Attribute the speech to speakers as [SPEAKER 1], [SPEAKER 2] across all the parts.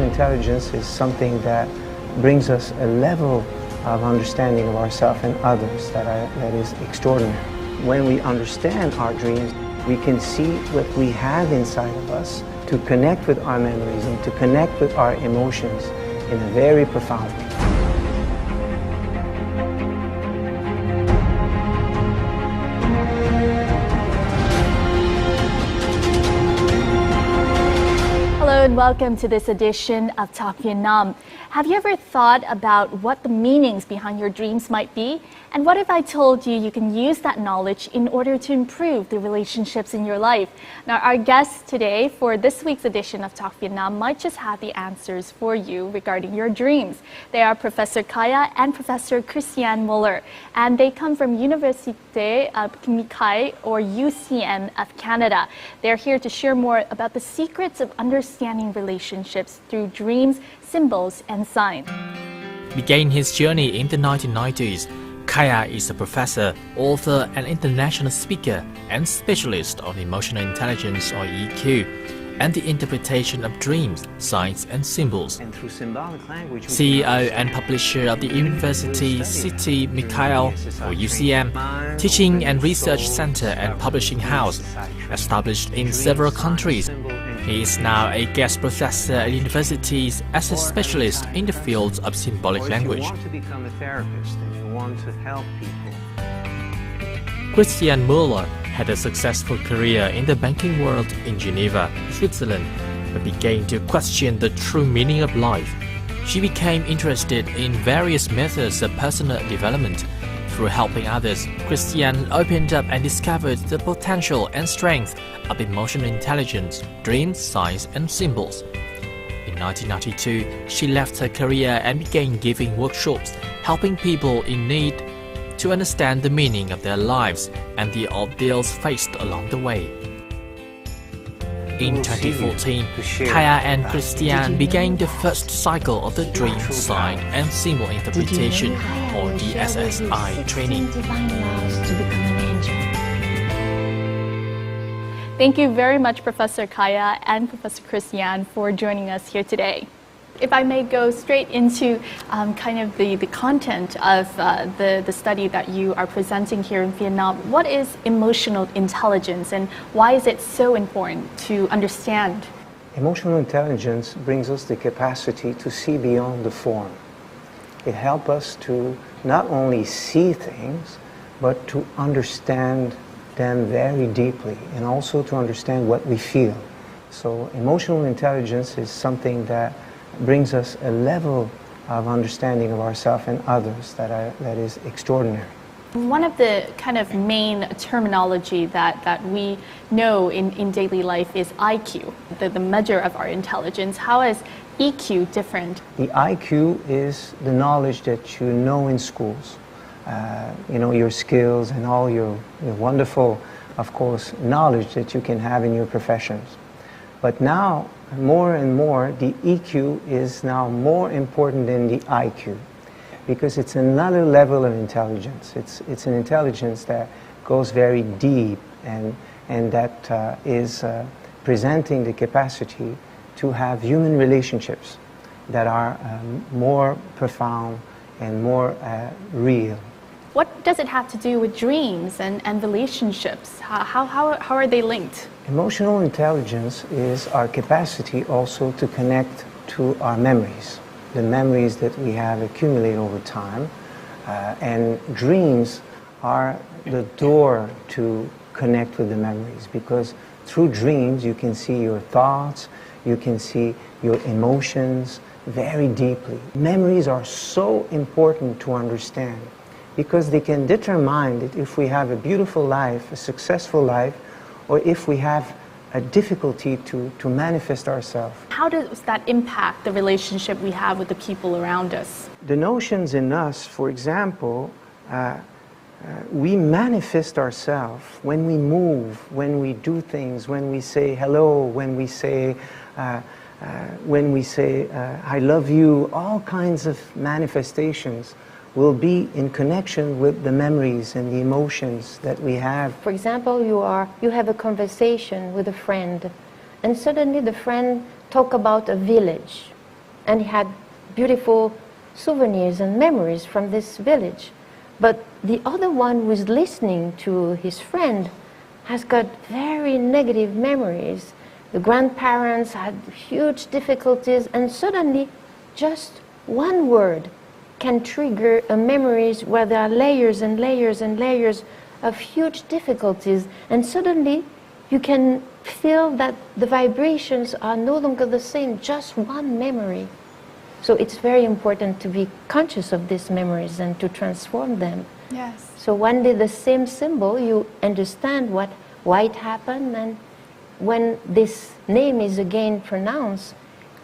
[SPEAKER 1] intelligence is something that brings us a level of understanding of ourselves and others that is extraordinary. When we understand our dreams, we can see what we have inside of us to connect with our memories and to connect with our emotions in a very profound way.
[SPEAKER 2] Hello and welcome to this edition of Talk Vietnam. Have you ever thought about what the meanings behind your dreams might be? And what if I told you you can use that knowledge in order to improve the relationships in your life? Now, our guests today for this week's edition of Talk Vietnam might just have the answers for you regarding your dreams. They are Professor Kaya and Professor Christiane Muller, and they come from Université of Khai, or UCM of Canada. They're here to share more about the secrets of understanding relationships through dreams, symbols, and signs.
[SPEAKER 3] Began his journey in the 1990s. Kaya is a professor, author, and international speaker and specialist on emotional intelligence, or EQ, and the interpretation of dreams, signs, and symbols.
[SPEAKER 1] And through symbolic language,
[SPEAKER 3] CEO and publisher of the University City Mikhail, or UCM, Teaching and Research Center and Publishing House, established in several countries. He is now a guest professor at universities as a specialist in the field of symbolic language.
[SPEAKER 1] If you want to become a therapist and you want to help people.
[SPEAKER 3] Christiane Muller had a successful career in the banking world in Geneva, Switzerland, but began to question the true meaning of life. She became interested in various methods of personal development. Through helping others, Christiane opened up and discovered the potential and strength of emotional intelligence, dreams, signs, and symbols. In 1992, she left her career and began giving workshops, helping people in need to understand the meaning of their lives and the ordeals faced along the way. In 2014, Kaya and Christiane began the first cycle of the Dream, Sign, and Symbol Interpretation, or DSSI training.
[SPEAKER 2] Thank you very much, Professor Kaya and Professor Christiane, for joining us here today. If I may go straight into kind of the content of the study that you are presenting here in Vietnam, what is emotional intelligence and why is it so important to understand?
[SPEAKER 1] Emotional intelligence brings us the capacity to see beyond the form. It helps us to not only see things, but to understand them very deeply and also to understand what we feel. So emotional intelligence is something that brings us a level of understanding of ourselves and others that is extraordinary.
[SPEAKER 2] One of the kind of main terminology that we know in daily life is IQ, the measure of our intelligence. How is EQ different?
[SPEAKER 1] The IQ is the knowledge that you know in schools. Your skills and all your wonderful, of course, knowledge that you can have in your professions. But now, more and more, the EQ is now more important than the IQ because it's another level of intelligence. It's an intelligence that goes very deep and that is presenting the capacity to have human relationships that are more profound and more real.
[SPEAKER 2] What does it have to do with dreams and relationships? How are they linked?
[SPEAKER 1] Emotional intelligence is our capacity also to connect to our memories, the memories that we have accumulated over time. And dreams are the door to connect with the memories because through dreams you can see your thoughts, you can see your emotions very deeply. Memories are so important to understand because they can determine that if we have a beautiful life, a successful life, or if we have a difficulty to manifest ourselves.
[SPEAKER 2] How does that impact the relationship we have with the people around us?
[SPEAKER 1] The notions in us, for example, we manifest ourselves when we move, when we do things, when we say hello, when we say I love you. All kinds of manifestations will be in connection with the memories and the emotions that we have.
[SPEAKER 4] For example, you have a conversation with a friend, and suddenly the friend talk about a village, and he had beautiful souvenirs and memories from this village. But the other one who is listening to his friend has got very negative memories. The grandparents had huge difficulties, and suddenly just one word can trigger a memories where there are layers and layers and layers of huge difficulties, and suddenly you can feel that the vibrations are no longer the same, just one memory. So it's very important to be conscious of these memories and to transform them.
[SPEAKER 2] Yes.
[SPEAKER 4] So one day the same symbol, you understand why it happened, and when this name is again pronounced,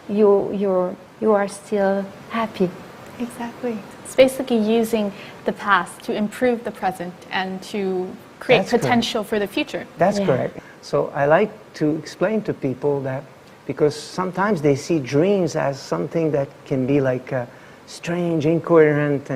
[SPEAKER 4] you are still happy.
[SPEAKER 2] Exactly. It's basically using the past to improve the present and to create
[SPEAKER 1] That's
[SPEAKER 2] potential for the future.
[SPEAKER 1] That's
[SPEAKER 4] Yeah.
[SPEAKER 1] correct. So I like to explain to people that, because sometimes they see dreams as something that can be like strange, incoherent,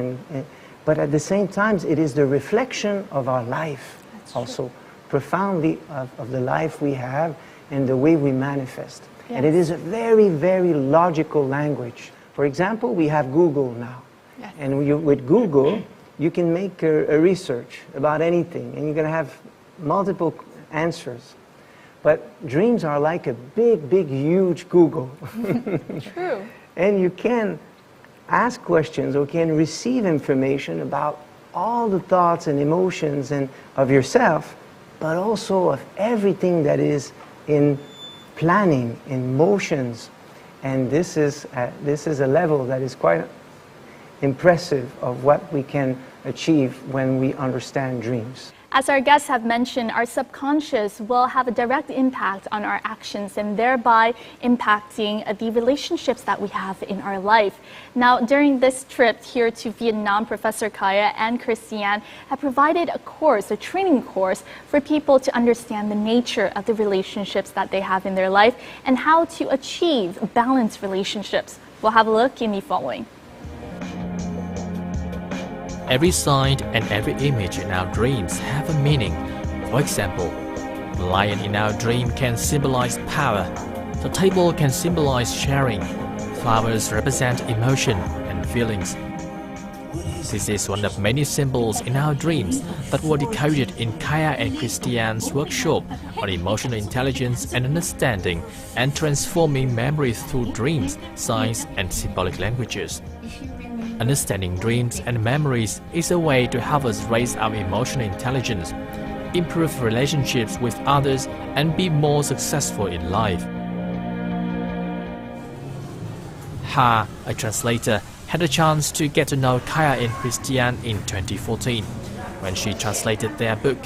[SPEAKER 1] but at the same time it is the reflection of our life.
[SPEAKER 2] That's
[SPEAKER 1] also profoundly of the life we have and the way we manifest. And it is a very, very logical language. For example, we have Google now.
[SPEAKER 2] Yes.
[SPEAKER 1] And with Google, you can make a research about anything, and you're going to have multiple answers. But dreams are like a big, big, huge Google.
[SPEAKER 2] True.
[SPEAKER 1] And you can ask questions or can receive information about all the thoughts and emotions and of yourself, but also of everything that is in planning, in motions. And this is a level that is quite impressive of what we can achieve when we understand dreams.
[SPEAKER 2] As our guests have mentioned, our subconscious will have a direct impact on our actions and thereby impacting the relationships that we have in our life. Now, during this trip here to Vietnam, Professor Kaya and Christiane have provided a course, a training course, for people to understand the nature of the relationships that they have in their life and how to achieve balanced relationships. We'll have a look in the following.
[SPEAKER 3] Every sight and every image in our dreams have a meaning. For example, the lion in our dream can symbolize power. The table can symbolize sharing. Flowers represent emotion and feelings. This is one of many symbols in our dreams that were decoded in Kaya and Christiane's workshop on emotional intelligence and understanding and transforming memories through dreams, signs, and symbolic languages. Understanding dreams and memories is a way to help us raise our emotional intelligence, improve relationships with others, and be more successful in life. Ha, a translator, had a chance to get to know Kaya and Christiane in 2014. When she translated their book,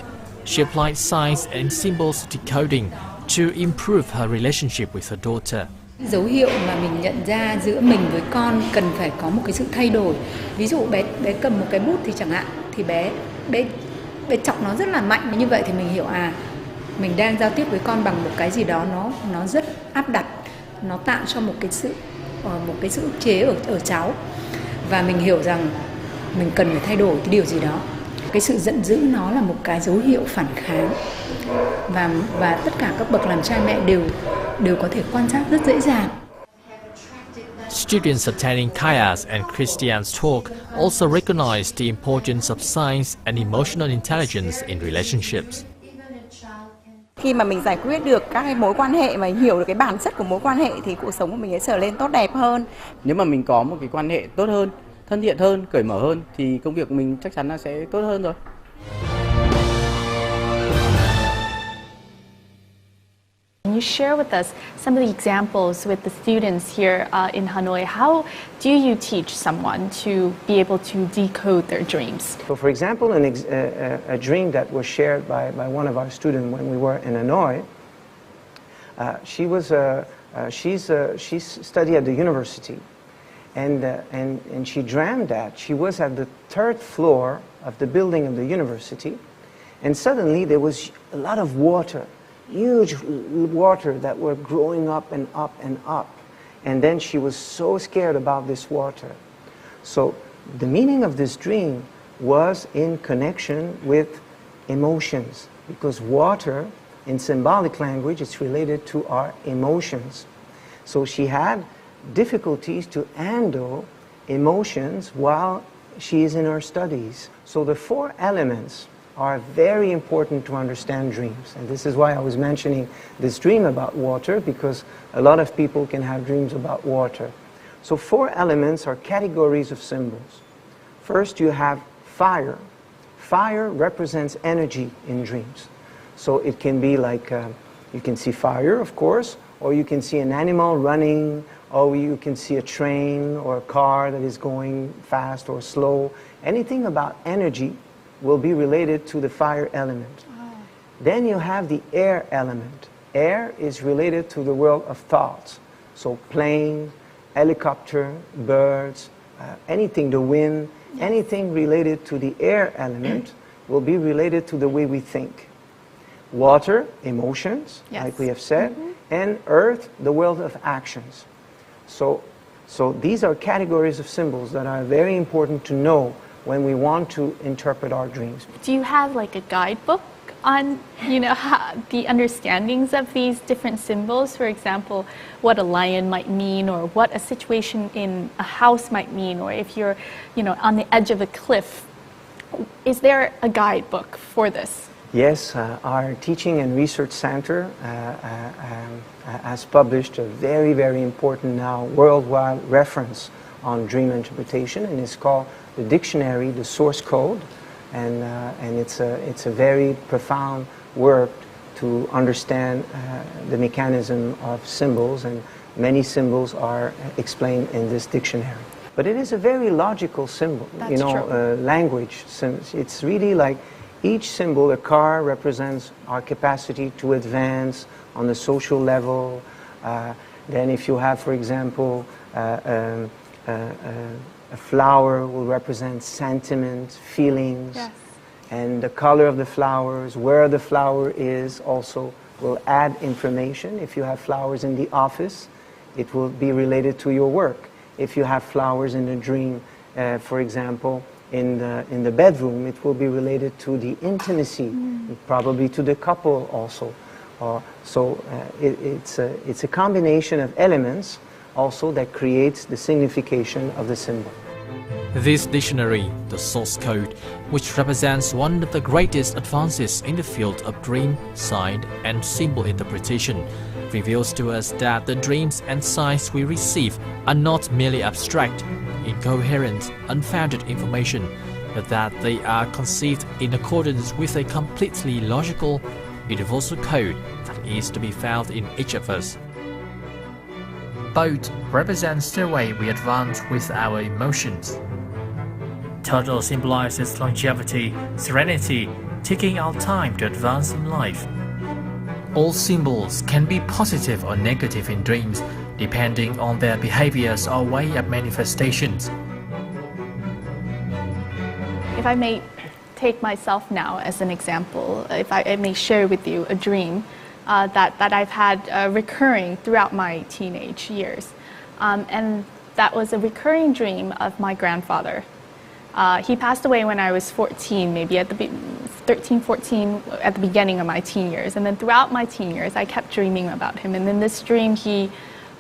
[SPEAKER 3] she applied signs and symbols decoding to improve her relationship with her daughter.
[SPEAKER 5] Dấu hiệu mà mình nhận ra giữa mình với con cần phải có một cái sự thay đổi. Ví dụ bé cầm một cái bút thì chẳng hạn, thì bé chọc nó rất là mạnh, như vậy thì mình hiểu mình đang giao tiếp với con bằng một cái gì đó nó rất áp đặt, nó tạo cho một cái sự ức chế ở cháu, và mình hiểu rằng mình cần phải thay đổi cái điều gì đó. Cái sự giận dữ nó là một cái dấu hiệu phản kháng, và tất cả các bậc làm cha mẹ đều có thể quan sát rất dễ dàng.
[SPEAKER 3] Students attending Kaya's and Christiane's talk also recognized the importance of science and emotional intelligence in relationships.
[SPEAKER 6] Khi mà mình giải quyết được các cái mối quan hệ và hiểu được cái bản chất của mối quan hệ thì cuộc sống của mình sẽ trở nên tốt đẹp hơn.
[SPEAKER 7] Nếu mà mình có một cái quan hệ tốt hơn, thân thiện hơn, cởi mở hơn thì công việc của mình chắc chắn là sẽ tốt hơn rồi.
[SPEAKER 2] Can you share with us some of the examples with the students here in Hanoi? How do you teach someone to be able to decode their dreams?
[SPEAKER 1] So for example, a dream that was shared by one of our students when we were in Hanoi, she studied at the university, and she dreamt that she was at the 3rd floor of the building of the university, and suddenly there was a lot of water, huge water that were growing up and up and up. And then she was so scared about this water. So the meaning of this dream was in connection with emotions, because water in symbolic language is related to our emotions. So she had difficulties to handle emotions while she is in her studies. So the 4 elements are very important to understand dreams. And this is why I was mentioning this dream about water, because a lot of people can have dreams about water. So 4 elements are categories of symbols. First, you have fire. Fire represents energy in dreams. So it can be like, you can see fire, of course, or you can see an animal running, or you can see a train or a car that is going fast or slow. Anything about energy will be related to the fire element. Then you have the air element. Air is related to the world of thoughts. So plane, helicopter, birds, anything, the wind, anything related to the air element will be related to the way we think. Water, emotions, like we have said, and earth, the world of actions. So these are categories of symbols that are very important to know when we want to interpret our dreams.
[SPEAKER 2] Do you have like a guidebook on, the understandings of these different symbols? For example, what a lion might mean, or what a situation in a house might mean, or if you're, on the edge of a cliff. Is there a guidebook for this?
[SPEAKER 1] Yes, our Teaching and Research Center has published a very, very important now worldwide reference on dream interpretation, and it's called the dictionary, the source code, and it's a very profound work to understand the mechanism of symbols, and many symbols are explained in this dictionary. But it is a very logical symbol, language. It's really like each symbol, a car represents our capacity to advance on the social level. Then if you have, for example, a flower will represent sentiment, feelings, and the color of the flowers, where the flower is also will add information. If you have flowers in the office, it will be related to your work. If you have flowers in a dream, for example, in the bedroom, it will be related to the intimacy, probably to the couple also. It's a combination of elements also that creates the signification of the symbol.
[SPEAKER 3] This dictionary, the source code, which represents one of the greatest advances in the field of dream, sign, and symbol interpretation, reveals to us that the dreams and signs we receive are not merely abstract, incoherent, unfounded information, but that they are conceived in accordance with a completely logical, universal code that is to be found in each of us. Boat represents the way we advance with our emotions. Turtle symbolizes longevity, serenity, taking our time to advance in life. All symbols can be positive or negative in dreams, depending on their behaviors or way of manifestations.
[SPEAKER 2] If I may take myself now as an example, if I may share with you a dream that I've had recurring throughout my teenage years. And that was a recurring dream of my grandfather. He passed away when I was 14, maybe at the 13, 14, at the beginning of my teen years. And then throughout my teen years, I kept dreaming about him. And in this dream, he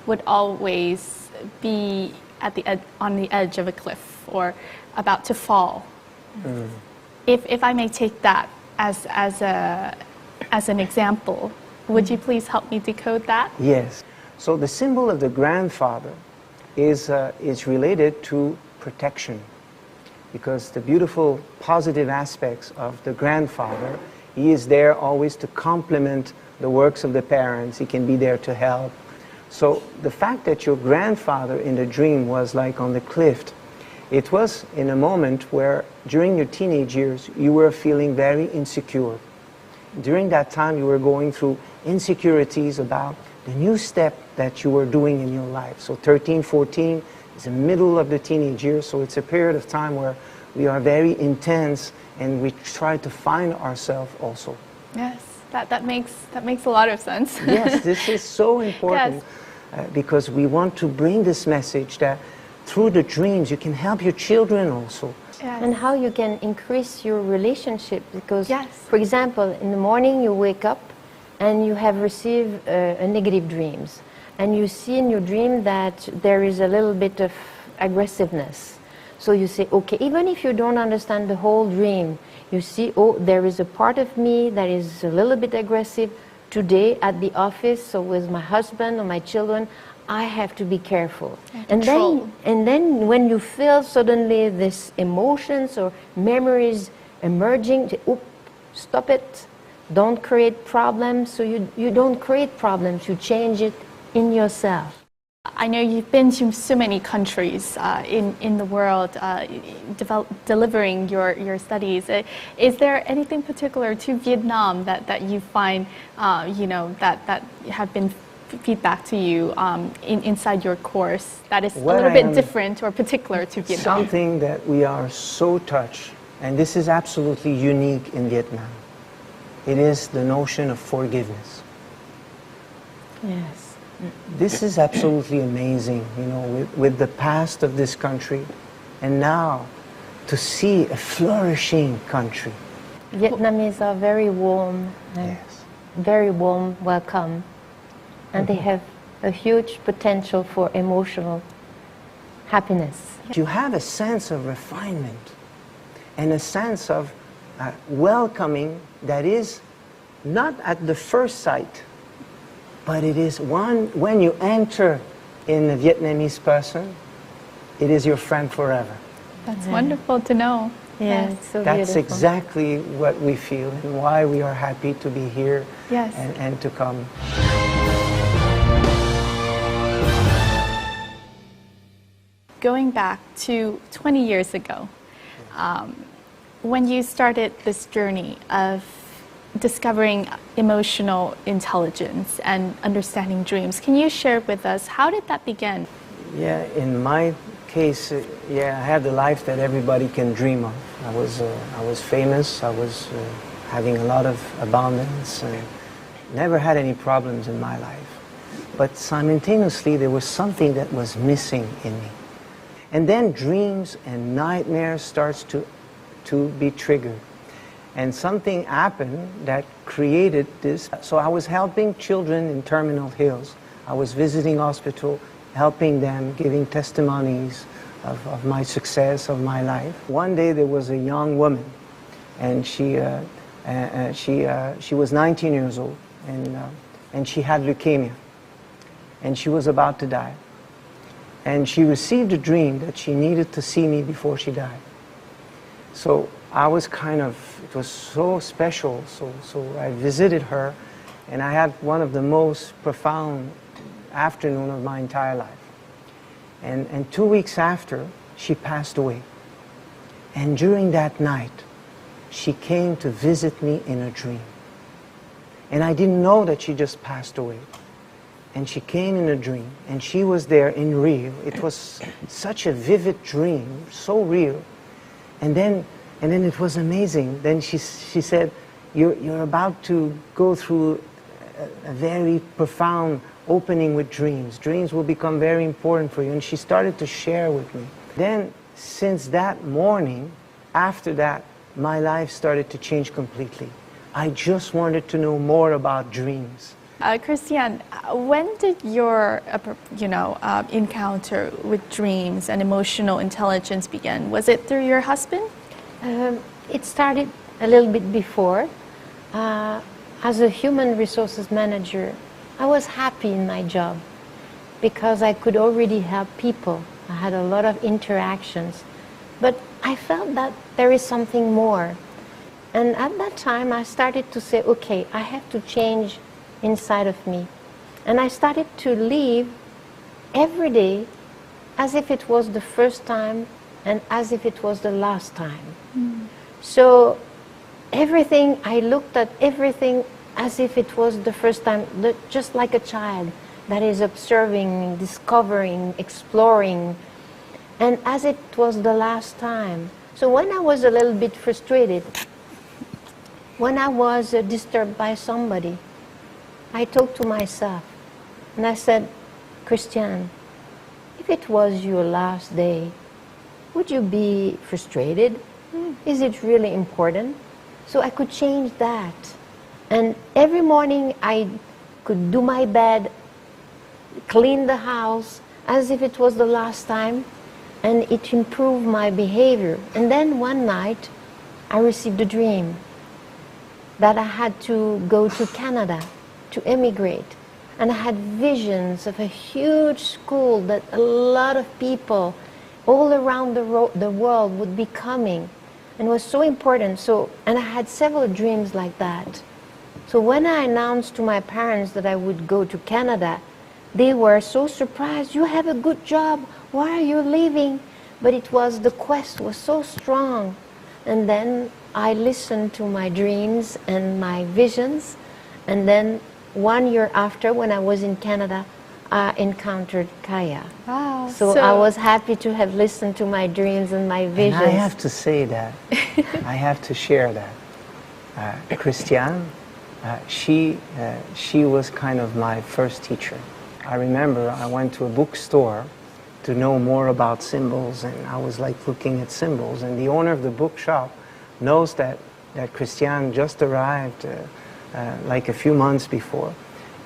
[SPEAKER 2] would always be at the on the edge of a cliff or about to fall. If I may take that as an example, would you please help me decode that?
[SPEAKER 1] Yes. So the symbol of the grandfather is related to protection, because the beautiful positive aspects of the grandfather, he is there always to complement the works of the parents. He can be there to help. So the fact that your grandfather in the dream was like on the cliff, it was in a moment where during your teenage years you were feeling very insecure. During that time you were going through insecurities about the new step that you were doing in your life. So 13, 14 is the middle of the teenage years, so it's a period of time where we are very intense and we try to find ourselves also.
[SPEAKER 2] Yes, that makes a lot of sense.
[SPEAKER 1] Yes, this is so important.
[SPEAKER 2] Yes.
[SPEAKER 1] Because we want to bring this message that through the dreams you can help your children also.
[SPEAKER 2] Yes.
[SPEAKER 4] And how you can increase your relationship, because, for example, in the morning you wake up and you have received a negative dreams. and you see in your dream that there is a little bit of aggressiveness. So you say, okay, even if you don't understand the whole dream, you see, oh, there is a part of me that is a little bit aggressive. Today at the office, so with my husband or my children, I have to be careful. And then when you feel suddenly these emotions or memories emerging, stop it. Don't create problems. So you don't create problems, you change it in yourself.
[SPEAKER 2] I know you've been to so many countries in the world delivering your studies. Is there anything particular to Vietnam that you find, that have been feedback to you inside your course that is a little bit different or particular to Vietnam?
[SPEAKER 1] Something that we are so touched, and this is absolutely unique in Vietnam. It is the notion of forgiveness.
[SPEAKER 4] Yes.
[SPEAKER 1] This is absolutely amazing, with the past of this country, and now to see a flourishing country.
[SPEAKER 4] Vietnamese are very warm, very warm welcome, and they have a huge potential for emotional happiness.
[SPEAKER 1] You have a sense of refinement and a sense of welcoming that is not at the first sight, but it is when you enter in a Vietnamese person, it is your friend forever.
[SPEAKER 2] That's wonderful to know.
[SPEAKER 4] Yeah, it's so
[SPEAKER 1] That's
[SPEAKER 4] beautiful.
[SPEAKER 1] exactly what we feel and why we are happy to be here and to come.
[SPEAKER 2] Going back to 20 years ago, when you started this journey of discovering emotional intelligence and understanding dreams, can you share with us, how did that begin?
[SPEAKER 1] Yeah, in my case, I had the life that everybody can dream of. I was famous, I was having a lot of abundance, and never had any problems in my life. But simultaneously, there was something that was missing in me. And then dreams and nightmares starts to be triggered. And something happened that created this. So I was helping children in terminal ills. I was visiting hospital, helping them, giving testimonies of my success, of my life. One day there was a young woman, and she was 19 years old, and she had leukemia, and she was about to die. And she received a dream that she needed to see me before she died. So I was it was so special, so I visited her, and I had one of the most profound afternoons of my entire life. And 2 weeks after, she passed away. And during that night, she came to visit me in a dream. And I didn't know that she just passed away. And she came in a dream, and she was there in real. It was such a vivid dream, so real. And then it was amazing. Then she said, you're about to go through a very profound opening with dreams. Dreams will become very important for you. And she started to share with me. Then, since that morning, after that, my life started to change completely. I just wanted to know more about dreams.
[SPEAKER 2] Christiane, when did your encounter with dreams and emotional intelligence begin? Was it through your husband?
[SPEAKER 4] It started a little bit before. As a human resources manager, I was happy in my job because I could already help people. I had a lot of interactions. But I felt that there is something more. And at that time, I started to say, okay, I have to change inside of me. And I started to live every day as if it was the first time and as if it was the last time. So everything, I looked at everything as if it was the first time, just like a child that is observing, discovering, exploring, and as it was the last time. So when I was a little bit frustrated, when I was disturbed by somebody, I talked to myself and I said, Christiane, if it was your last day, would you be frustrated? Is it really important? So I could change that. And every morning I could do my bed clean the house as if it was the last time, and it improved my behavior. And then one night I received a dream that I had to go to Canada to emigrate, and I had visions of a huge school that a lot of people all around the world would be coming, and it was so important. And I had several dreams like that. So when I announced to my parents that I would go to Canada, they were so surprised. You have a good job, why are you leaving? But the quest was so strong. And then I listened to my dreams and my visions, and then 1 year after, when I was in Canada, I encountered Kaya.
[SPEAKER 2] Wow.
[SPEAKER 4] So I was happy to have listened to my dreams and my visions.
[SPEAKER 1] And I have to say that, I have to share that. Christiane, she was kind of my first teacher. I remember I went to a bookstore to know more about symbols, and I was like looking at symbols, and the owner of the bookshop knows that Christiane just arrived like a few months before,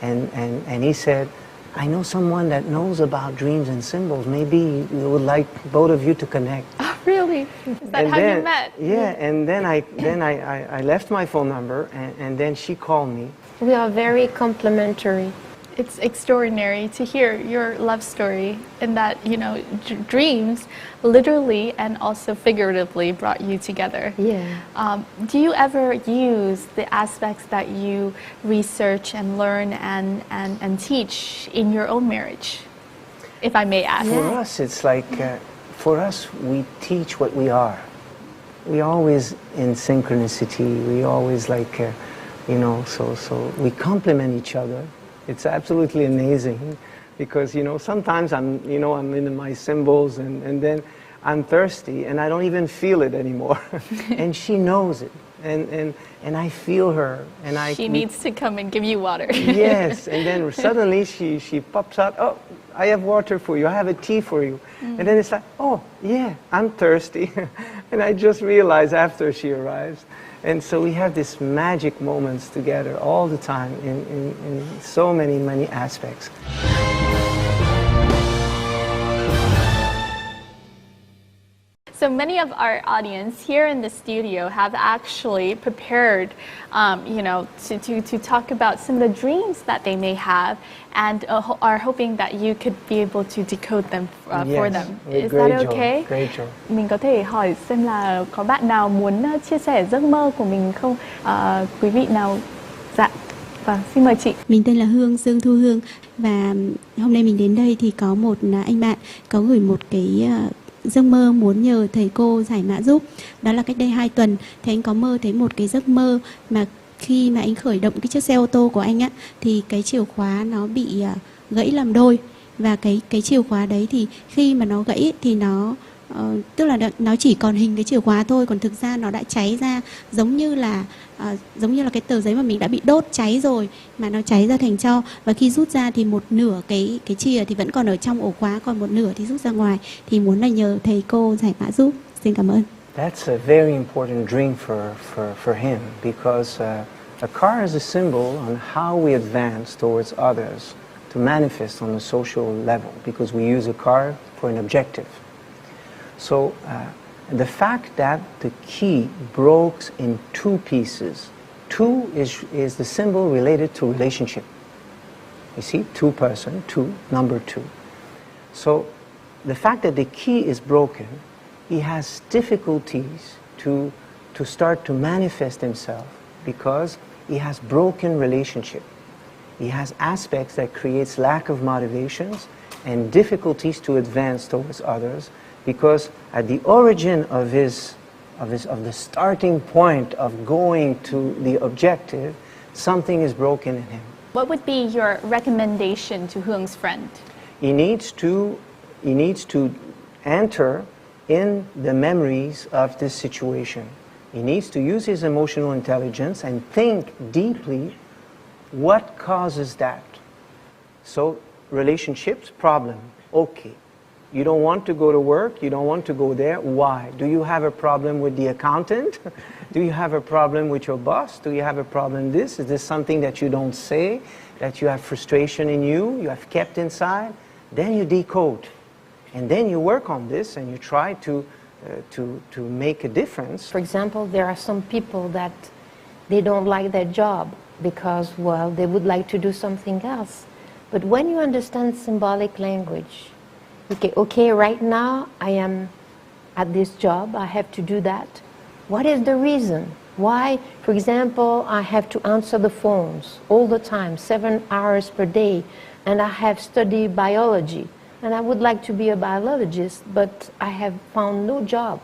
[SPEAKER 1] and he said, I know someone that knows about dreams and symbols. Maybe we would like both of you to connect.
[SPEAKER 2] Oh, really? Is that how you met?
[SPEAKER 1] Yeah, and then I left my phone number, and then she called me.
[SPEAKER 4] We are very complementary.
[SPEAKER 2] It's extraordinary to hear your love story, and that, dreams literally and also figuratively brought you together.
[SPEAKER 4] Yeah.
[SPEAKER 2] Do you ever use the aspects that you research and learn and teach in your own marriage, if I may ask?
[SPEAKER 1] For us, it's like, for us, we teach what we are. We always in synchronicity. We always so we complement each other. It's absolutely amazing, because sometimes I'm in my symbols, and then I'm thirsty and I don't even feel it anymore, and she knows it, and I feel her, and
[SPEAKER 2] she needs to come and give you water.
[SPEAKER 1] Yes, and then suddenly she pops out. Oh, I have water for you. I have a tea for you, and then it's like, oh yeah, I'm thirsty, and I just realized after she arrives. And so we have these magic moments together all the time in so many aspects.
[SPEAKER 2] So many of our audience here in the studio have actually prepared, to talk about some of the dreams that they may have, and are hoping that you could be able to decode them for them. Is that okay?
[SPEAKER 1] Great job.
[SPEAKER 2] Mình có thể hỏi xem là có bạn nào muốn chia sẻ giấc mơ của mình không? Quý vị nào? Dạ. Vâng, xin mời chị.
[SPEAKER 8] Mình tên là Dương Thu Hương, và hôm nay mình đến đây thì có một anh bạn có gửi một cái giấc mơ muốn nhờ thầy cô giải mã giúp. Đó là cách đây 2 tuần thì anh có mơ thấy một cái giấc mơ mà khi mà anh khởi động cái chiếc xe ô tô của anh á, thì cái chìa khóa nó bị gãy làm đôi, và cái chìa khóa đấy thì khi mà nó gãy thì nó tức là nó chỉ còn hình cái chìa khóa thôi, còn thực ra nó đã cháy ra, giống như là cái tờ giấy mà mình đã bị đốt cháy rồi, mà nó cháy ra thành tro. Và khi rút ra thì một nửa cái chìa thì vẫn còn ở trong ổ khóa, còn một nửa thì rút ra ngoài. Thì muốn là nhờ thầy cô giải mã giúp. Xin cảm ơn.
[SPEAKER 1] That's a very important dream for him, because a car is a symbol on how we advance towards others to manifest on a social level, because we use a car for an objective. So the fact that the key broke in 2 pieces, 2 is the symbol related to relationship. You see, 2 person, 2, number 2. So the fact that the key is broken, he has difficulties to start to manifest himself, because he has broken relationship. He has aspects that creates lack of motivations and difficulties to advance towards others, because at the origin of the starting point of going to the objective, something is broken in him.
[SPEAKER 2] What would be your recommendation to Hung's friend?
[SPEAKER 1] He needs to enter in the memories of this situation. He needs to use his emotional intelligence and think deeply what causes that. So relationships problem, okay. You don't want to go to work, you don't want to go there, why? Do you have a problem with the accountant? Do you have a problem with your boss? Do you have a problem with this? Is this something that you don't say? that you have frustration in you have kept inside, then you decode. And then you work on this and you try to make a difference.
[SPEAKER 4] For example, there are some people that they don't like their job because, well, they would like to do something else. But when you understand symbolic language, okay, right now I am at this job, I have to do that. What is the reason? Why, for example, I have to answer the phones all the time, 7 hours per day, and I have studied biology, and I would like to be a biologist, but I have found no job.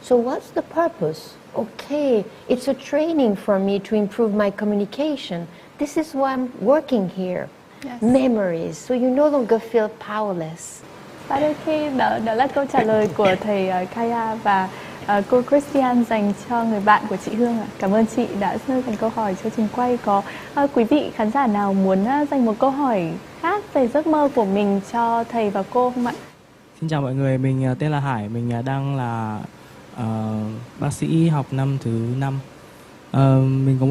[SPEAKER 4] So what's the purpose? Okay, it's a training for me to improve my communication. This is why I'm working here.
[SPEAKER 2] Yes.
[SPEAKER 4] Memories, so you no longer feel powerless.
[SPEAKER 2] Và đôi khi đó là câu trả lời của thầy Kaya và cô Christiane dành cho người bạn của chị Hương ạ. Cảm ơn chị đã dành câu hỏi cho trường quay. Có quý vị khán giả nào muốn dành một câu hỏi khác về giấc mơ của mình cho thầy và cô không ạ?
[SPEAKER 9] Xin chào mọi người, mình tên là Hải, mình đang là bác sĩ học năm thứ 5. Mình có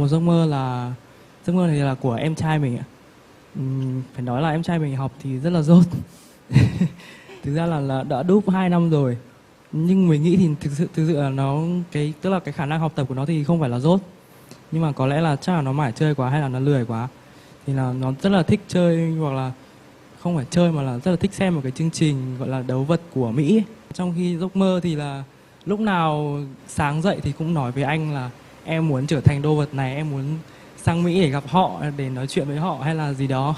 [SPEAKER 9] một giấc mơ này là của em trai mình ạ. Phải nói là em trai mình học thì rất là dốt. Thực ra là đã đúp 2 năm rồi. Nhưng mình nghĩ thì thực sự là tức là cái khả năng học tập của nó thì không phải là dốt. Nhưng mà có lẽ là chắc là nó mải chơi quá hay là nó lười quá. Thì là nó rất là thích chơi, hoặc là không phải chơi mà là rất là thích xem một cái chương trình gọi là đấu vật của Mỹ ấy. Trong khi giấc mơ thì là lúc nào sáng dậy thì cũng nói với anh là em muốn trở thành đô vật này, em muốn sang Mỹ để gặp họ, để nói chuyện với họ hay là gì đó.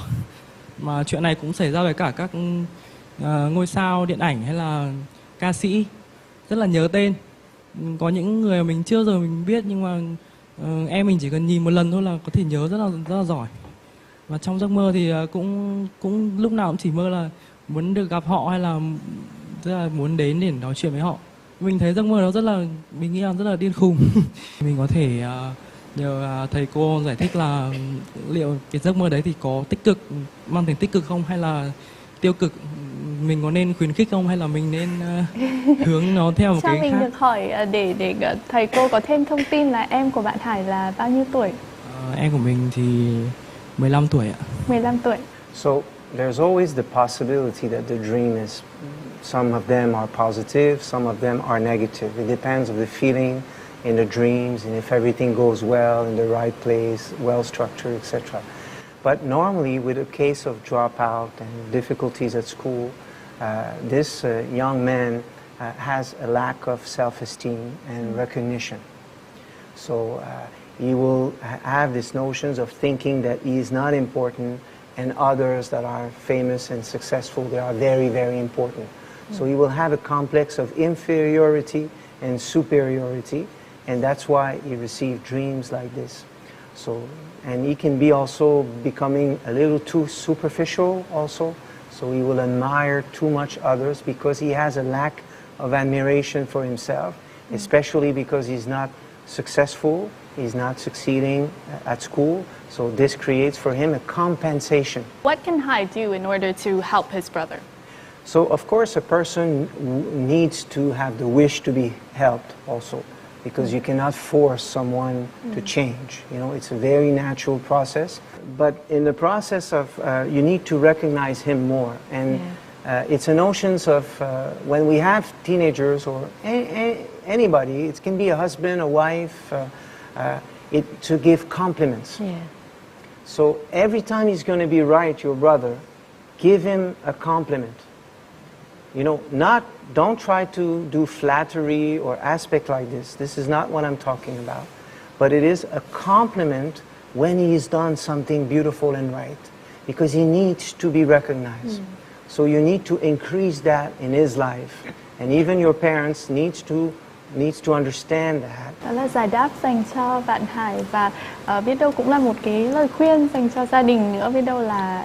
[SPEAKER 9] Mà chuyện này cũng xảy ra với cả các ngôi sao điện ảnh hay là ca sĩ. Rất là nhớ tên. Có những người mình chưa giờ mình biết, nhưng mà em mình chỉ cần nhìn một lần thôi là có thể nhớ rất là giỏi. Và trong giấc mơ thì cũng lúc nào cũng chỉ mơ là muốn được gặp họ hay là rất là muốn đến để nói chuyện với họ. Mình thấy giấc mơ đó mình nghĩ là rất là điên khùng. Mình có thể nhờ thầy cô giải thích là liệu cái giấc mơ đấy thì có mang tính tích cực không hay là tiêu cực, mình có nên khuyến khích không hay là mình nên hướng nó theo một cái khác.
[SPEAKER 2] Cho mình được hỏi để thầy cô có thêm thông tin là em của bạn Hải là bao nhiêu tuổi?
[SPEAKER 9] Em của mình thì 15 tuổi ạ.
[SPEAKER 2] 15 tuổi.
[SPEAKER 1] So there's always the possibility that the dream is, some of them are positive, some of them are negative. It depends on the feeling in the dreams and if everything goes well in the right place, well structured, etc. But normally with a case of dropout and difficulties at school, this young man has a lack of self-esteem and recognition. So he will have these notions of thinking that he is not important and others that are famous and successful, they are very, very important. So he will have a complex of inferiority and superiority, and that's why he received dreams like this. So, and he can be also becoming a little too superficial also, so he will admire too much others because he has a lack of admiration for himself, especially because he's not successful, he's not succeeding at school, so this creates for him a compensation.
[SPEAKER 2] What can Hai do in order to help his brother?
[SPEAKER 1] So of course a person needs to have the wish to be helped also, because you cannot force someone to change. You know, it's a very natural process. But in the process of, you need to recognize him more. And it's a notions of, when we have teenagers or anybody, it can be a husband, a wife, to give compliments.
[SPEAKER 4] Yeah.
[SPEAKER 1] So every time he's going to be right, your brother, give him a compliment. You know, don't try to do flattery or aspect like this. This is not what I'm talking about. But it is a compliment when he's done something beautiful and right, because he needs to be recognized. So you need to increase that in his life. And even your parents needs to understand that.
[SPEAKER 2] Đó là giải đáp dành cho bạn Hải, và biết đâu cũng là một cái lời khuyên dành cho gia đình nữa. Biết đâu là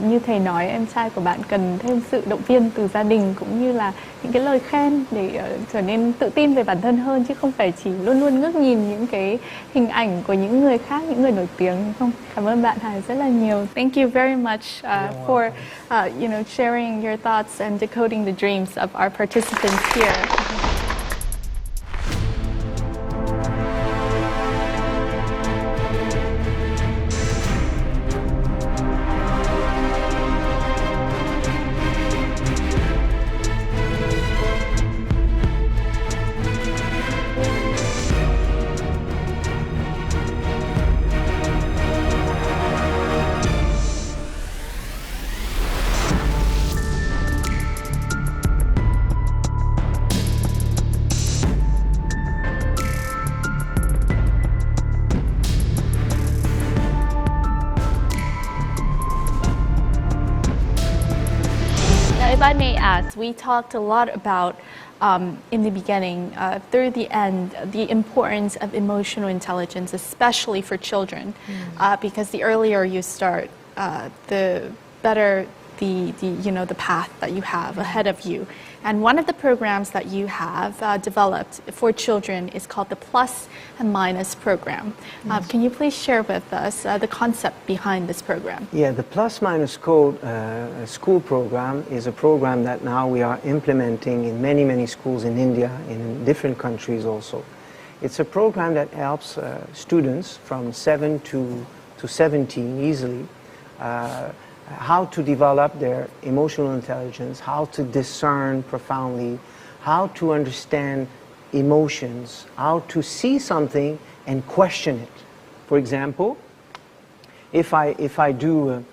[SPEAKER 2] như thầy nói, em trai của bạn cần thêm sự động viên từ gia đình cũng như là những cái lời khen để trở nên tự tin về bản thân hơn, chứ không phải chỉ luôn luôn ngước nhìn những cái hình ảnh của những người khác, những người nổi tiếng, đúng không? Cảm ơn bạn Hải rất là nhiều. Thank you very much for sharing your thoughts and decoding the dreams of our participants here. podcast, we talked a lot about, in the beginning, through the end, the importance of emotional intelligence, especially for children, because the earlier you start, the better the path that you have ahead of you. And one of the programs that you have developed for children is called the Plus and Minus program. Can you please share with us the concept behind this program?
[SPEAKER 1] Yeah, the Plus Minus Code school program is a program that now we are implementing in many, many schools in India, in different countries also. It's a program that helps students from 7 to 17 easily how to develop their emotional intelligence, how to discern profoundly, how to understand emotions, how to see something and question it. For example, if I do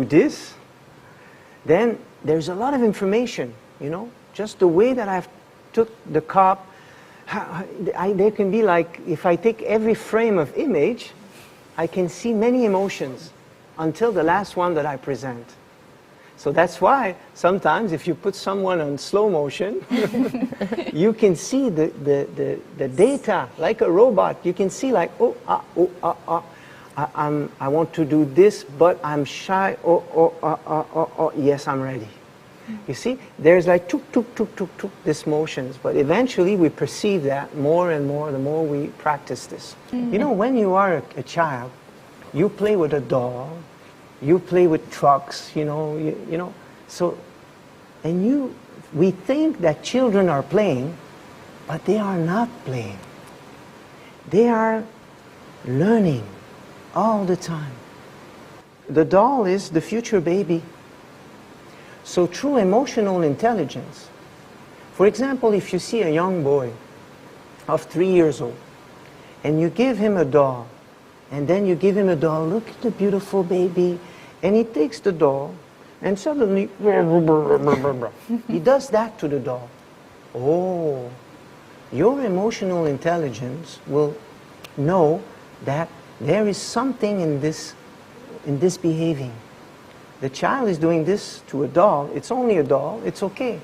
[SPEAKER 1] this, then there's a lot of information, you know, just the way that I've took the cup. There can be like, if I take every frame of image, I can see many emotions until the last one that I present. So that's why sometimes if you put someone on slow motion, you can see the data like a robot. You can see like, I want to do this, but I'm shy. Yes, I'm ready. You see, there's like tuk, tuk, tuk, tuk, tuk, this motions, but eventually we perceive that more and more the more we practice this. You know, when you are a child, you play with a doll, you play with trucks, you know, so, and we think that children are playing, but they are not playing. They are learning all the time. The doll is the future baby. So through emotional intelligence, for example, if you see a young boy of 3 years old, and you give him a doll, and then you give him a doll, look at the beautiful baby, and he takes the doll, and suddenly, he does that to the doll. Oh, your emotional intelligence will know that there is something in this behaving. The child is doing this to a doll, it's only a doll, it's okay.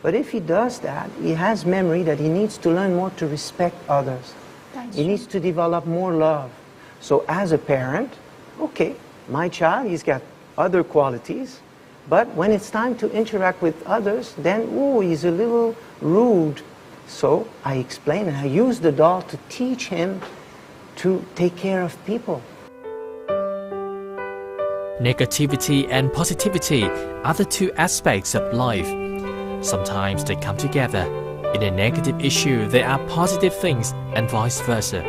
[SPEAKER 1] But if he does that, he has memory that he needs to learn more to respect others. He needs to develop more love. So as a parent, okay, my child, he's got other qualities, but when it's time to interact with others, then, he's a little rude. So I explain and I use the doll to teach him to take care of people.
[SPEAKER 3] Negativity and positivity are the two aspects of life. Sometimes they come together. In a negative issue, there are positive things and vice versa.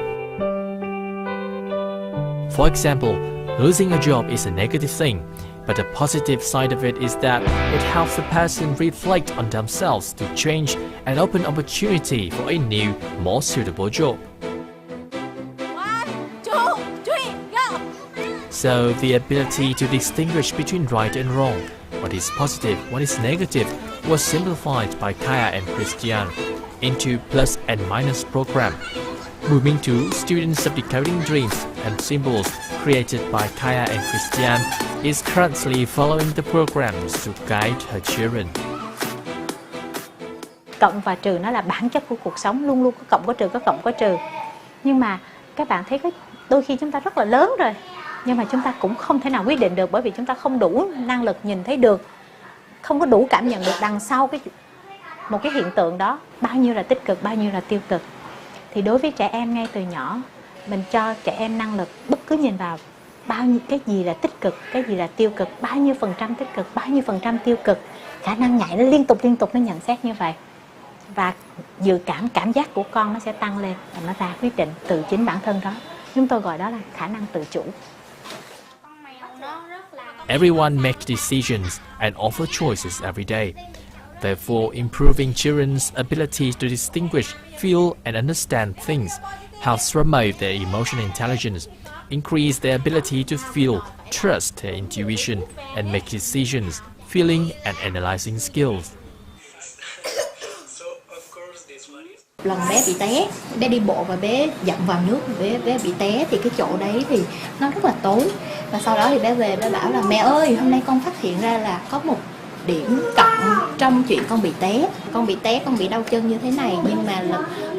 [SPEAKER 3] For example, losing a job is a negative thing, but the positive side of it is that it helps the person reflect on themselves to change and open opportunity for a new, more suitable job.
[SPEAKER 10] 1, 2, 3, go!
[SPEAKER 3] So the ability to distinguish between right and wrong, what is positive, what is negative, was simplified by Kaya and Christiane into Plus and Minus program. Moving to students of Decoding Dreams and Symbols created by Kaya and Christiane is currently following the programs to guide her children.
[SPEAKER 11] Cộng và trừ nó là bản chất của cuộc sống, luôn luôn có cộng có trừ, có cộng có trừ. Nhưng mà các bạn thấy đôi khi chúng ta rất là lớn rồi, nhưng mà chúng ta cũng không thể nào quyết định được, bởi vì chúng ta không đủ năng lực nhìn thấy được, không có đủ cảm nhận được đằng sau một cái hiện tượng đó, bao nhiêu là tích cực, bao nhiêu là tiêu cực. Thì đối với trẻ em ngay từ nhỏ, mình cho trẻ em năng lực bất cứ nhìn vào bao nhiêu cái gì là tích cực, cái gì là tiêu cực, bao nhiêu % tích cực, bao nhiêu % tiêu cực, khả năng nhạy nó liên tục nó nhận xét như vậy, và dự cảm giác của con nó sẽ tăng lên và nó ra quyết định từ chính bản thân đó. Chúng tôi gọi đó là khả năng tự chủ.
[SPEAKER 3] Everyone makes decisions and offer choices every day. Therefore, improving children's ability to distinguish, feel and understand things helps promote their emotional intelligence, increase their ability to feel, trust their intuition, and make decisions, feeling and analyzing skills.
[SPEAKER 12] Lần bé bị té, bé đi bộ và bé dậm vào nước, bé bị té thì cái chỗ đấy thì nó rất là tối. Và sau đó thì bé về bé bảo là mẹ ơi, hôm nay con phát hiện ra là có một điểm cộng trong chuyện con bị té. Con bị té, con bị đau chân như thế này, nhưng mà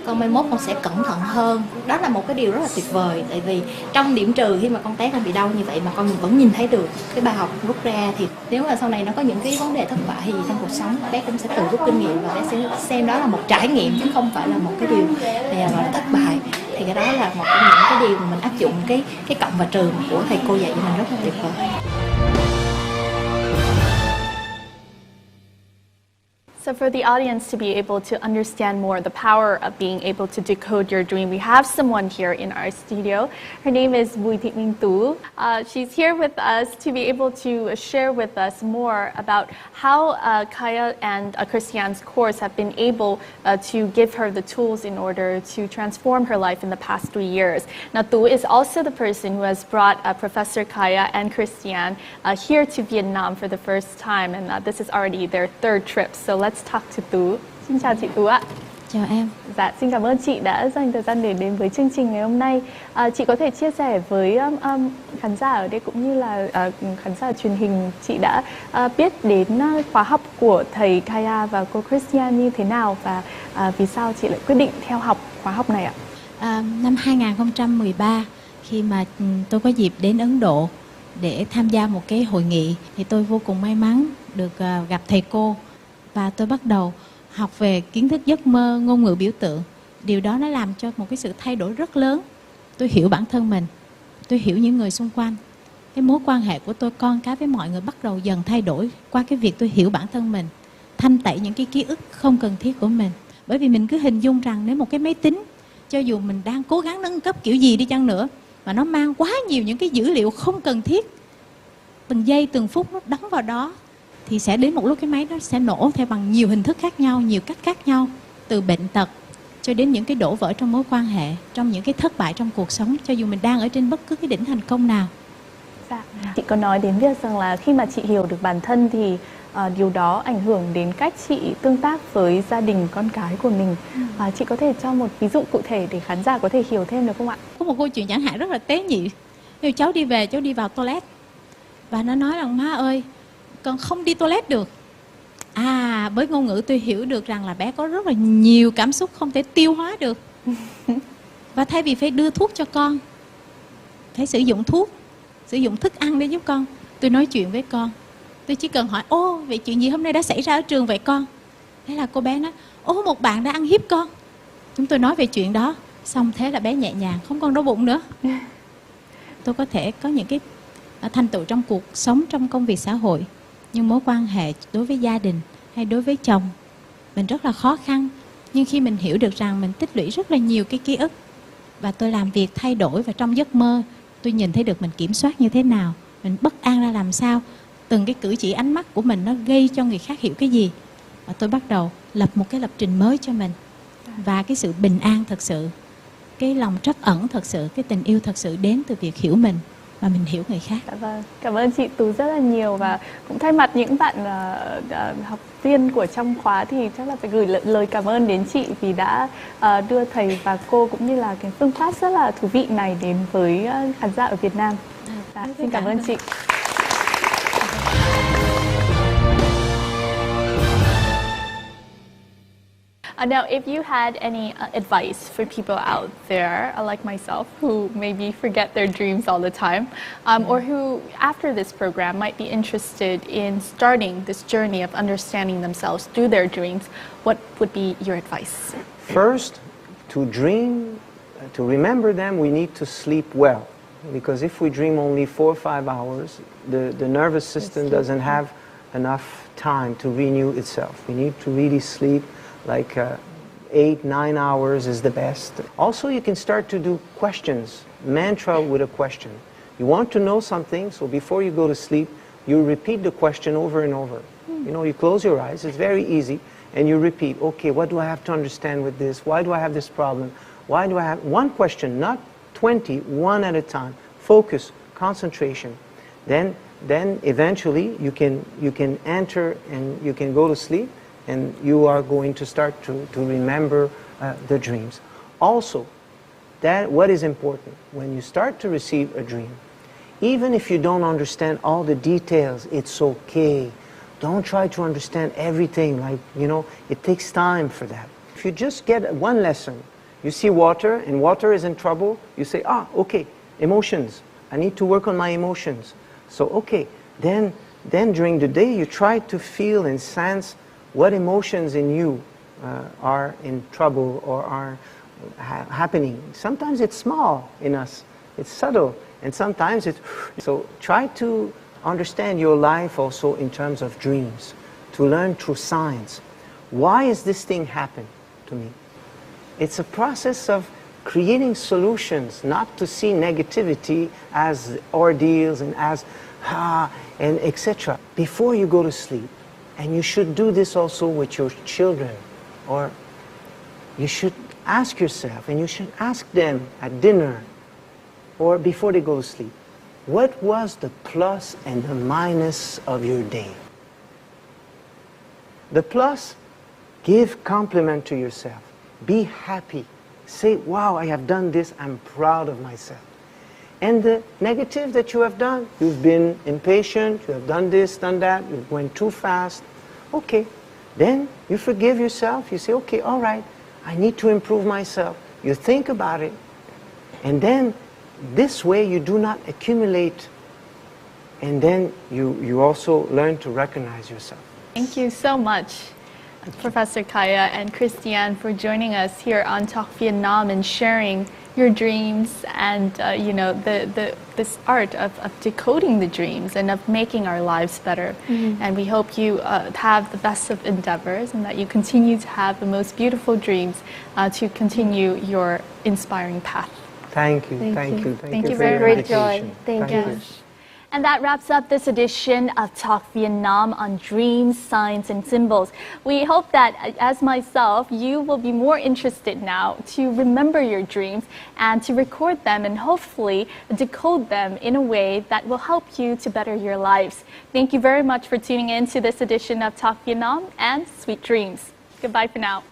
[SPEAKER 12] con mai mốt con sẽ cẩn thận hơn. Đó là một cái điều rất là tuyệt vời. Tại vì trong điểm trừ khi mà con té, con bị đau như vậy mà con vẫn nhìn thấy được cái bài học rút ra, thì nếu mà sau này nó có những cái vấn đề thất bại hay gì trong cuộc sống, bé cũng sẽ tự rút kinh nghiệm và bé sẽ xem đó là một trải nghiệm chứ không phải là một cái điều gọi là thất bại. Thì cái đó là một trong những cái điều mà mình áp dụng cái cộng và trừ của thầy cô dạy cho mình rất là tuyệt vời.
[SPEAKER 2] So for the audience to be able to understand more the power of being able to decode your dream, we have someone here in our studio. Her name is Buổi She's here with us to be able to share with us more about how Kaya and Christiane's course have been able to give her the tools in order to transform her life in the past 3 years. Now, Tú is also the person who has brought Professor Kaya and Christiane here to Vietnam for the first time, and this is already their third trip. So let's talk to Tú. Xin chào chị Tú ạ.
[SPEAKER 8] Chào em.
[SPEAKER 2] Dạ, xin cảm ơn chị đã dành thời gian để đến với chương trình ngày hôm nay. Chị có thể chia sẻ với khán giả ở đây cũng như là khán giả truyền hình, chị đã biết đến khóa học của thầy Kaya và cô Christiane như thế nào, và vì sao chị lại quyết định theo học khóa học này ạ?
[SPEAKER 8] Năm 2013, khi mà tôi có dịp đến Ấn Độ để tham gia một cái hội nghị, thì tôi vô cùng may mắn được gặp thầy cô, và tôi bắt đầu học về kiến thức giấc mơ, ngôn ngữ biểu tượng. Điều đó nó làm cho một cái sự thay đổi rất lớn. Tôi hiểu bản thân mình, tôi hiểu những người xung quanh. Cái mối quan hệ của tôi con cái với mọi người bắt đầu dần thay đổi qua cái việc tôi hiểu bản thân mình, thanh tẩy những cái ký ức không cần thiết của mình. Bởi vì mình cứ hình dung rằng nếu một cái máy tính, cho dù mình đang cố gắng nâng cấp kiểu gì đi chăng nữa, mà nó mang quá nhiều những cái dữ liệu không cần thiết, từng giây từng phút nó đóng vào đó, thì sẽ đến một lúc cái máy nó sẽ nổ theo bằng nhiều hình thức khác nhau, nhiều cách khác nhau, từ bệnh tật cho đến những cái đổ vỡ trong mối quan hệ, trong những cái thất bại trong cuộc sống, cho dù mình đang ở trên bất cứ cái đỉnh thành công nào.
[SPEAKER 2] Dạ. Chị có nói đến việc rằng là khi mà chị hiểu được bản thân thì điều đó ảnh hưởng đến cách chị tương tác với gia đình, con cái của mình. Chị có thể cho một ví dụ cụ thể để khán giả có thể hiểu thêm được không ạ?
[SPEAKER 8] Có một câu chuyện chẳng hạn rất là tế nhị. Nếu cháu đi về, cháu đi vào toilet và nó nói rằng má ơi, con không đi toilet được. Với ngôn ngữ tôi hiểu được rằng là bé có rất là nhiều cảm xúc không thể tiêu hóa được. Và thay vì phải đưa thuốc cho con, phải sử dụng thuốc, sử dụng thức ăn để giúp con, tôi nói chuyện với con. Tôi chỉ cần hỏi, vậy chuyện gì hôm nay đã xảy ra ở trường vậy con? Thế là cô bé nói, một bạn đã ăn hiếp con. Chúng tôi nói về chuyện đó, xong thế là bé nhẹ nhàng, không còn đau bụng nữa. Tôi có thể có những cái thành tựu trong cuộc sống, trong công việc xã hội, nhưng mối quan hệ đối với gia đình hay đối với chồng mình rất là khó khăn. Nhưng khi mình hiểu được rằng mình tích lũy rất là nhiều cái ký ức, và tôi làm việc thay đổi, và trong giấc mơ tôi nhìn thấy được mình kiểm soát như thế nào, mình bất an ra làm sao, từng cái cử chỉ ánh mắt của mình nó gây cho người khác hiểu cái gì, và tôi bắt đầu lập một cái lập trình mới cho mình. Và cái sự bình an thật sự, cái lòng trắc ẩn thật sự, cái tình yêu thật sự đến từ việc hiểu mình và mình hiểu người khác.
[SPEAKER 2] Vâng, cảm ơn chị Tú rất là nhiều, và cũng thay mặt những bạn học viên của trong khóa thì chắc là phải gửi lời cảm ơn đến chị vì đã đưa thầy và cô cũng như là cái phương pháp rất là thú vị này đến với khán giả ở Việt Nam. Xin cảm ơn chị. Now, if you had any advice for people out there, like myself, who maybe forget their dreams all the time, or who, after this program, might be interested in starting this journey of understanding themselves through their dreams, what would be your advice?
[SPEAKER 1] First, to dream, to remember them, we need to sleep well. Because if we dream only 4 or 5 hours, the nervous system doesn't have enough time to renew itself. We need to really sleep like 8, 9 hours is the best. Also, you can start to do questions, mantra with a question. You want to know something, so before you go to sleep, you repeat the question over and over. You know, you close your eyes, it's very easy, and you repeat, okay, what do I have to understand with this? Why do I have this problem? Why do I have one question, not 20, one at a time. Focus, concentration. Then eventually you can enter and you can go to sleep, and you are going to start to remember the dreams. Also, what is important, when you start to receive a dream, even if you don't understand all the details, it's okay. Don't try to understand everything, like, you know, it takes time for that. If you just get one lesson, you see water and water is in trouble, you say, okay, emotions, I need to work on my emotions. So, okay, then during the day you try to feel and sense what emotions in you are in trouble or are happening. Sometimes it's small in us, it's subtle, and sometimes it's... So try to understand your life also in terms of dreams, to learn through science. Why is this thing happen to me? It's a process of creating solutions, not to see negativity as ordeals and as and etc. before you go to sleep. And you should do this also with your children, or you should ask yourself, and you should ask them at dinner or before they go to sleep, what was the plus and the minus of your day? The plus, give compliment to yourself. Be happy. Say, wow, I have done this, I'm proud of myself. And the negative that you have done, you've been impatient, you have done this, done that, you went too fast. Okay, then you forgive yourself, you say, okay, all right, I need to improve myself. You think about it, and then this way you do not accumulate, and then you also learn to recognize yourself.
[SPEAKER 2] Thank you so much, Professor Kaya and Christiane, for joining us here on Talk Vietnam and sharing your dreams and you know, this art of decoding the dreams and of making our lives better. And we hope you have the best of endeavors and that you continue to have the most beautiful dreams to continue your inspiring path.
[SPEAKER 1] Thank you.
[SPEAKER 2] Thank you very
[SPEAKER 4] Great
[SPEAKER 2] much.
[SPEAKER 4] joy. Thank you.
[SPEAKER 2] And that wraps up this edition of Talk Vietnam on dreams, signs, and symbols. We hope that, as myself, you will be more interested now to remember your dreams and to record them and hopefully decode them in a way that will help you to better your lives. Thank you very much for tuning in to this edition of Talk Vietnam, and sweet dreams. Goodbye for now.